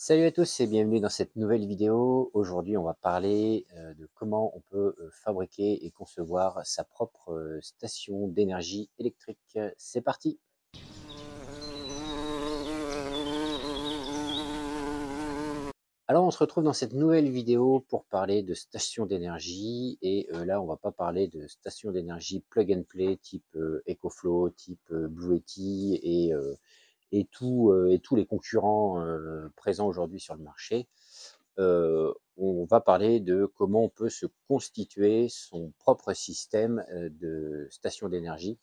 Salut à tous et bienvenue dans cette nouvelle vidéo. Aujourd'hui, on va parler de comment on peut fabriquer et concevoir sa propre station d'énergie électrique. C'est parti! Alors, on se retrouve dans cette nouvelle vidéo pour parler de station d'énergie et là, on va pas parler de station d'énergie plug and play type EcoFlow, type Bluetti et tous les concurrents présents aujourd'hui sur le marché. On va parler de comment on peut se constituer son propre système de station d'énergie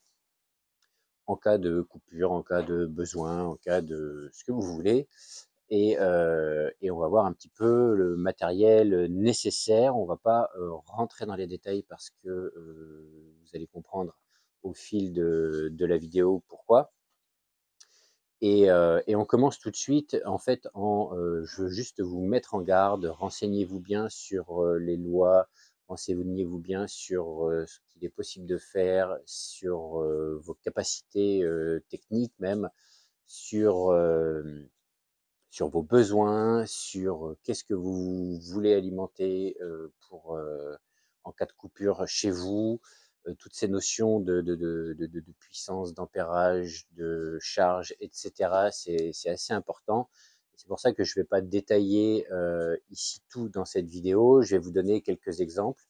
en cas de coupure, en cas de besoin, en cas de ce que vous voulez. Et on va voir un petit peu le matériel nécessaire. On va pas rentrer dans les détails parce que vous allez comprendre au fil de la vidéo pourquoi. Et on commence tout de suite, en fait, je veux juste vous mettre en garde, renseignez-vous bien sur les lois, renseignez-vous bien sur ce qu'il est possible de faire, sur vos capacités techniques même, sur, sur vos besoins, sur qu'est-ce que vous voulez alimenter en cas de coupure chez vous, toutes ces notions de puissance, d'ampérage, de charge, etc. C'est assez important. C'est pour ça que je ne vais pas détailler ici tout dans cette vidéo. Je vais vous donner quelques exemples.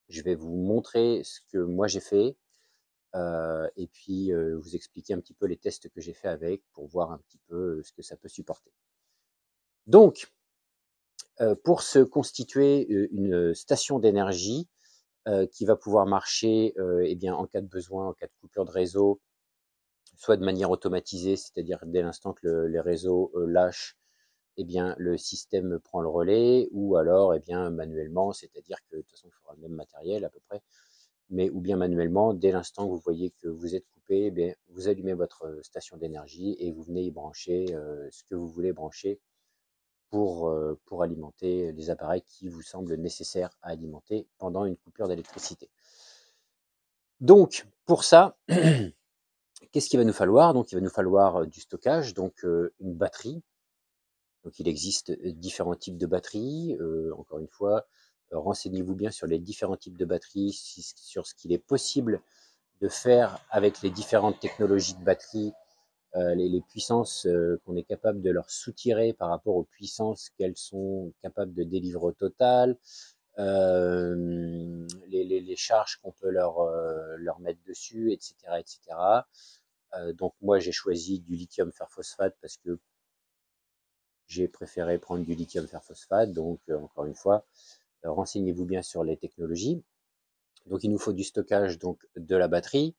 Je vais vous montrer ce que moi j'ai fait et puis vous expliquer un petit peu les tests que j'ai fait avec pour voir un petit peu ce que ça peut supporter. Donc, pour se constituer une station d'énergie qui va pouvoir marcher eh bien, en cas de besoin, en cas de coupure de réseau, soit de manière automatisée, c'est-à-dire dès l'instant que les réseaux lâchent, eh bien, le système prend le relais, ou alors eh bien, manuellement, c'est-à-dire que de toute façon, il faudra le même matériel à peu près, mais ou bien manuellement, dès l'instant que vous voyez que vous êtes coupé, eh bien, vous allumez votre station d'énergie et vous venez y brancher ce que vous voulez brancher pour alimenter les appareils qui vous semblent nécessaires à alimenter pendant une coupure d'électricité. Donc, pour ça, qu'est-ce qu'il va nous falloir? Donc, il va nous falloir du stockage, donc une batterie. Donc, il existe différents types de batteries. Encore une fois, renseignez-vous bien sur les différents types de batteries, sur ce qu'il est possible de faire avec les différentes technologies de batterie, les puissances qu'on est capable de leur soutirer par rapport aux puissances qu'elles sont capables de délivrer au total, les charges qu'on peut leur mettre dessus, etc. etc. Donc moi j'ai choisi du lithium fer phosphate parce que j'ai préféré prendre du lithium fer phosphate. Donc encore une fois, renseignez-vous bien sur les technologies. Donc il nous faut du stockage donc de la batterie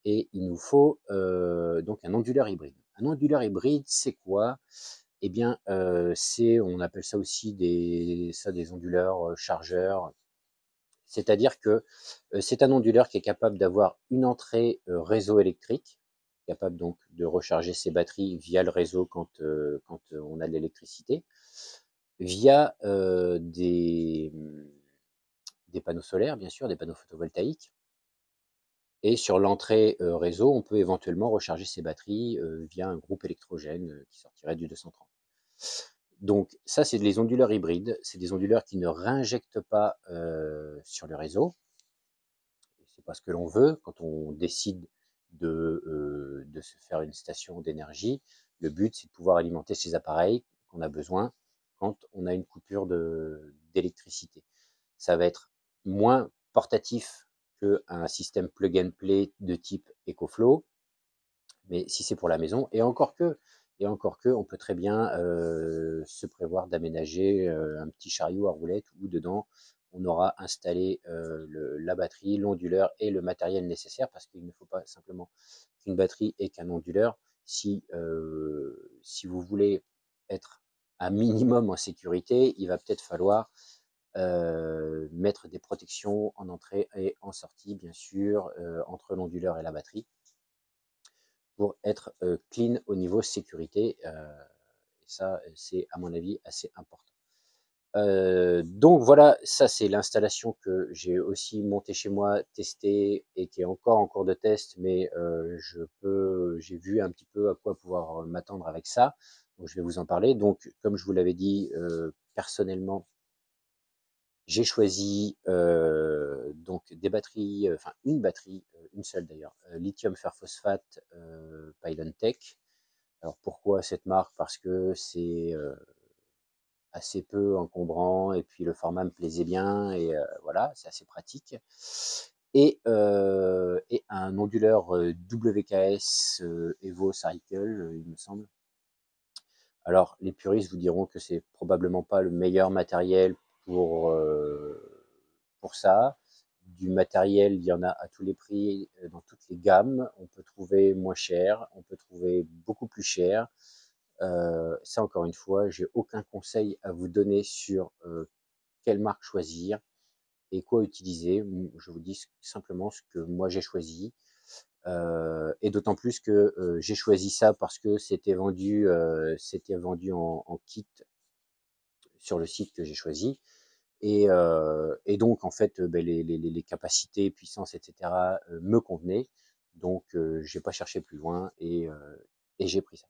et il nous faut donc un onduleur hybride. Un onduleur hybride, c'est quoi? Eh bien, on appelle ça aussi des onduleurs chargeurs. C'est-à-dire que c'est un onduleur qui est capable d'avoir une entrée réseau électrique, capable donc de recharger ses batteries via le réseau quand on a de l'électricité, via des panneaux solaires, bien sûr, des panneaux photovoltaïques. Et sur l'entrée réseau, on peut éventuellement recharger ses batteries via un groupe électrogène qui sortirait du 230. Donc ça, c'est les onduleurs hybrides. C'est des onduleurs qui ne réinjectent pas sur le réseau. C'est pas ce que l'on veut quand on décide de se faire une station d'énergie. Le but, c'est de pouvoir alimenter ces appareils qu'on a besoin quand on a une coupure d'électricité. Ça va être moins portatif qu'un système plug and play de type EcoFlow, mais si c'est pour la maison, et encore que, on peut très bien se prévoir d'aménager un petit chariot à roulettes où dedans on aura installé la batterie, l'onduleur et le matériel nécessaire, parce qu'il ne faut pas simplement qu'une batterie et qu'un onduleur. Si vous voulez être un minimum en sécurité, il va peut-être falloir mettre des protections en entrée et en sortie, bien sûr, entre l'onduleur et la batterie, pour être clean au niveau sécurité. Et ça, c'est à mon avis assez important. Donc voilà, ça c'est l'installation que j'ai aussi montée chez moi, testée et qui est encore en cours de test, mais j'ai vu un petit peu à quoi pouvoir m'attendre avec ça. Donc je vais vous en parler. Donc comme je vous l'avais dit, personnellement, j'ai choisi donc des batteries, enfin une batterie, une seule d'ailleurs, lithium fer phosphate Pylontech. Alors pourquoi cette marque? Parce que c'est assez peu encombrant et puis le format me plaisait bien et voilà, c'est assez pratique. Et un onduleur WKS Evo Cycle, il me semble. Alors les puristes vous diront que c'est probablement pas le meilleur matériel pour, pour ça. Du matériel, il y en a à tous les prix, dans toutes les gammes. On peut trouver moins cher, on peut trouver beaucoup plus cher. Ça, encore une fois, j'ai aucun conseil à vous donner sur quelle marque choisir et quoi utiliser. Je vous dis simplement ce que moi j'ai choisi. Et d'autant plus que j'ai choisi ça parce que c'était vendu en kit sur le site que j'ai choisi. Et donc, en fait, ben, les capacités, puissances, etc. Me convenaient. Donc, j'ai pas cherché plus loin et j'ai pris ça.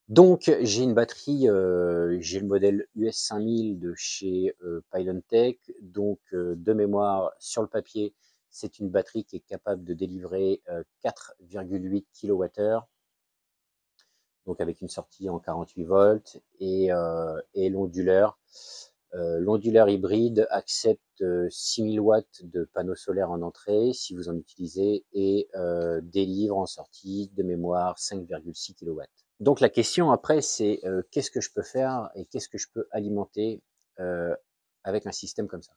Donc, j'ai une batterie, j'ai le modèle US 5000 de chez Pylontech. Donc, de mémoire, sur le papier, c'est une batterie qui est capable de délivrer 4,8 kWh, donc avec une sortie en 48 volts. Et l'onduleur hybride accepte 6000 watts de panneaux solaires en entrée, si vous en utilisez, et délivre en sortie, de mémoire, 5,6 kW. Donc la question après, c'est qu'est-ce que je peux faire et qu'est-ce que je peux alimenter avec un système comme ça.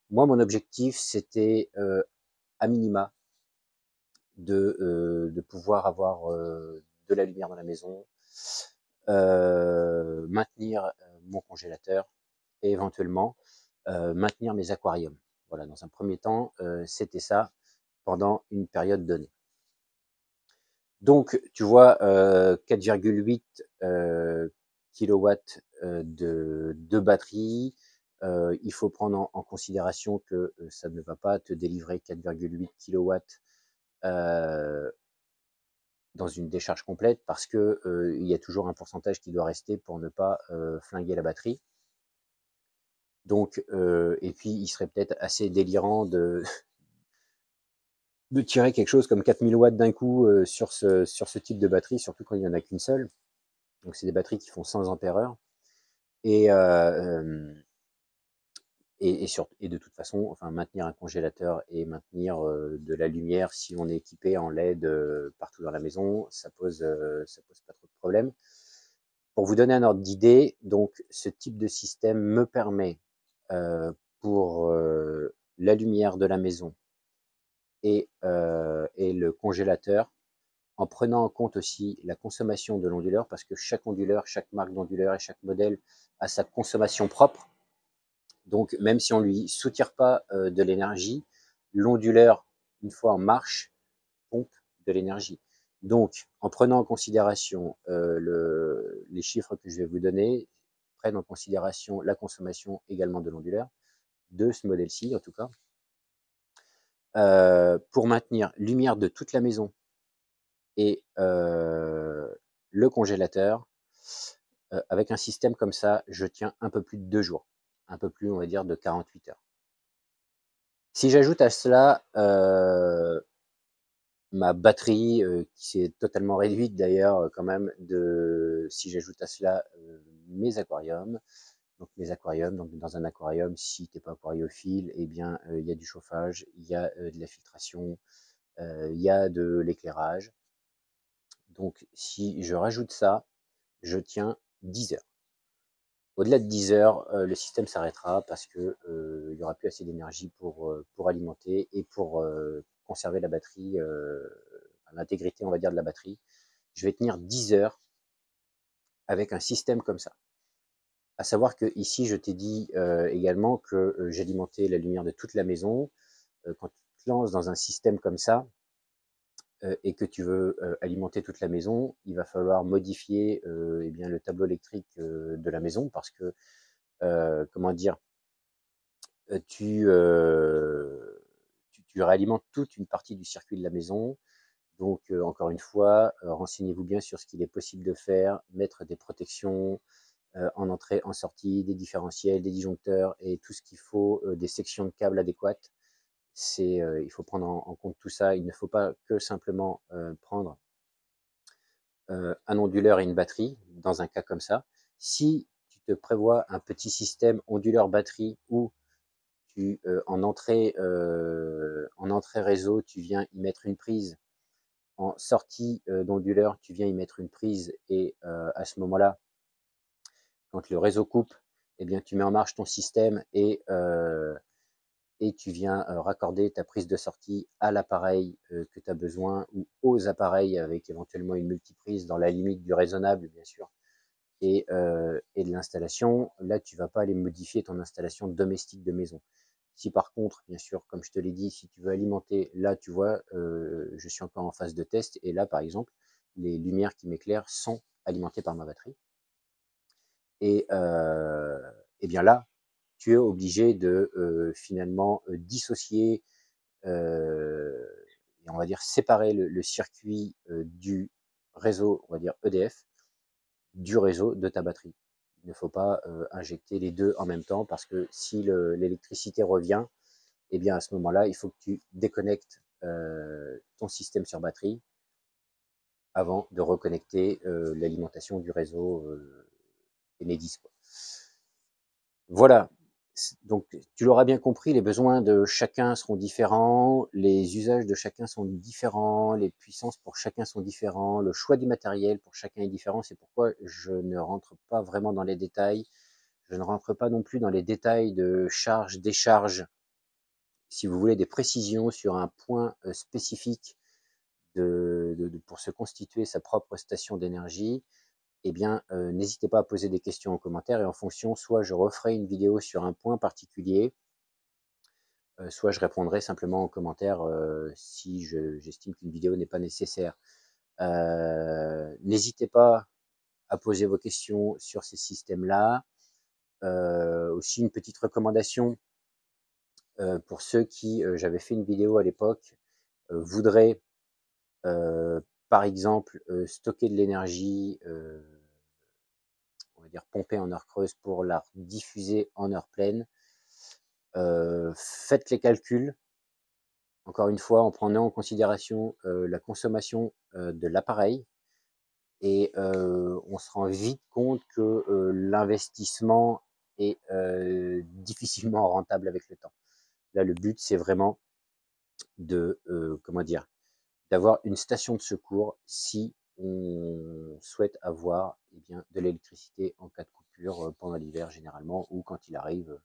Moi, mon objectif, c'était à minima de pouvoir avoir de la lumière dans la maison, maintenir mon congélateur et éventuellement maintenir mes aquariums. Voilà, dans un premier temps, c'était ça pendant une période donnée. Donc, tu vois, 4,8 kW de batterie. Il faut prendre en considération que ça ne va pas te délivrer 4,8 kW dans une décharge complète parce que il y a toujours un pourcentage qui doit rester pour ne pas flinguer la batterie. Donc, et puis, il serait peut-être assez délirant de tirer quelque chose comme 4000 watts d'un coup sur ce type de batterie, surtout quand il n'y en a qu'une seule. Donc, c'est des batteries qui font 100 ampères-heure. Et, et de toute façon, enfin, maintenir un congélateur et maintenir de la lumière si on est équipé en LED partout dans la maison, ça pose pas trop de problème. Pour vous donner un ordre d'idée, donc ce type de système me permet pour la lumière de la maison et le congélateur, en prenant en compte aussi la consommation de l'onduleur, parce que chaque onduleur, chaque marque d'onduleur et chaque modèle a sa consommation propre. Donc, même si on ne lui soutire pas de l'énergie, l'onduleur, une fois en marche, pompe de l'énergie. Donc, en prenant en considération les chiffres que je vais vous donner, prennent en considération la consommation également de l'onduleur, de ce modèle-ci en tout cas, pour maintenir lumière de toute la maison et le congélateur, avec un système comme ça, je tiens un peu plus de 2 jours, un peu plus, on va dire, de 48 heures. Si j'ajoute à cela ma batterie qui s'est totalement réduite d'ailleurs quand même, si j'ajoute à cela mes aquariums, donc dans un aquarium, si tu n'es pas aquariophile, eh bien il y a du chauffage, il y a de la filtration, il y a de l'éclairage. Donc si je rajoute ça, je tiens 10 heures. Au-delà de 10 heures, le système s'arrêtera parce que il n'y aura plus assez d'énergie pour alimenter et pour conserver la batterie, l'intégrité, on va dire, de la batterie. Je vais tenir 10 heures avec un système comme ça. À savoir que ici, je t'ai dit également que j'alimentais la lumière de toute la maison. Quand tu te lances dans un système comme ça et que tu veux alimenter toute la maison, il va falloir modifier eh bien, le tableau électrique de la maison parce que, comment dire, tu réalimentes toute une partie du circuit de la maison. Donc, encore une fois, renseignez-vous bien sur ce qu'il est possible de faire, mettre des protections en entrée, en sortie, des différentiels, des disjoncteurs et tout ce qu'il faut, des sections de câbles adéquates. Il faut prendre en compte tout ça. Il ne faut pas que simplement prendre un onduleur et une batterie dans un cas comme ça. Si tu te prévois un petit système onduleur-batterie où en entrée réseau, tu viens y mettre une prise, en sortie d'onduleur, tu viens y mettre une prise et à ce moment-là, quand le réseau coupe, eh bien, tu mets en marche ton système et tu viens raccorder ta prise de sortie à l'appareil que tu as besoin ou aux appareils avec éventuellement une multiprise dans la limite du raisonnable, bien sûr, et de l'installation. Là, tu ne vas pas aller modifier ton installation domestique de maison. Si par contre, bien sûr, comme je te l'ai dit, si tu veux alimenter, là, tu vois, je suis encore en phase de test et là, par exemple, les lumières qui m'éclairent sont alimentées par ma batterie. Et bien là, tu es obligé de finalement dissocier et on va dire séparer le circuit du réseau, on va dire EDF, du réseau de ta batterie. Il ne faut pas injecter les deux en même temps parce que si l'électricité revient, et bien à ce moment-là, il faut que tu déconnectes ton système sur batterie avant de reconnecter l'alimentation du réseau Enedis, quoi. Voilà, donc tu l'auras bien compris, les besoins de chacun seront différents, les usages de chacun sont différents, les puissances pour chacun sont différents, le choix du matériel pour chacun est différent. C'est pourquoi je ne rentre pas vraiment dans les détails. Je ne rentre pas non plus dans les détails de charge, décharge. Si vous voulez des précisions sur un point spécifique pour se constituer sa propre station d'énergie, eh bien, n'hésitez pas à poser des questions en commentaire et en fonction, soit je referai une vidéo sur un point particulier, soit je répondrai simplement en commentaire si j'estime qu'une vidéo n'est pas nécessaire. N'hésitez pas à poser vos questions sur ces systèmes-là. Aussi une petite recommandation pour ceux qui, j'avais fait une vidéo à l'époque, voudraient par exemple stocker de l'énergie, on va dire pomper en heure creuse pour la diffuser en heure pleine. Faites les calculs, encore une fois, en prenant en considération la consommation de l'appareil et on se rend vite compte que l'investissement est difficilement rentable avec le temps. Là, le but, c'est vraiment de, comment dire, d'avoir une station de secours si on souhaite avoir eh bien, de l'électricité en cas de coupure pendant l'hiver généralement, ou quand il arrive,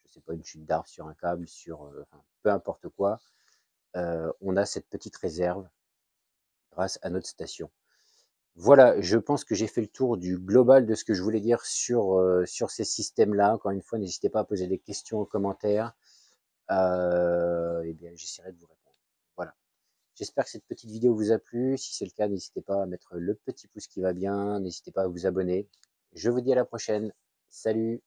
je ne sais pas, une chute d'arbre sur un câble, enfin, peu importe quoi, on a cette petite réserve grâce à notre station. Voilà, je pense que j'ai fait le tour du global de ce que je voulais dire sur ces systèmes-là. Encore une fois, n'hésitez pas à poser des questions en commentaire. Eh bien, j'essaierai de vous répondre. Voilà. J'espère que cette petite vidéo vous a plu. Si c'est le cas, n'hésitez pas à mettre le petit pouce qui va bien. N'hésitez pas à vous abonner. Je vous dis à la prochaine. Salut!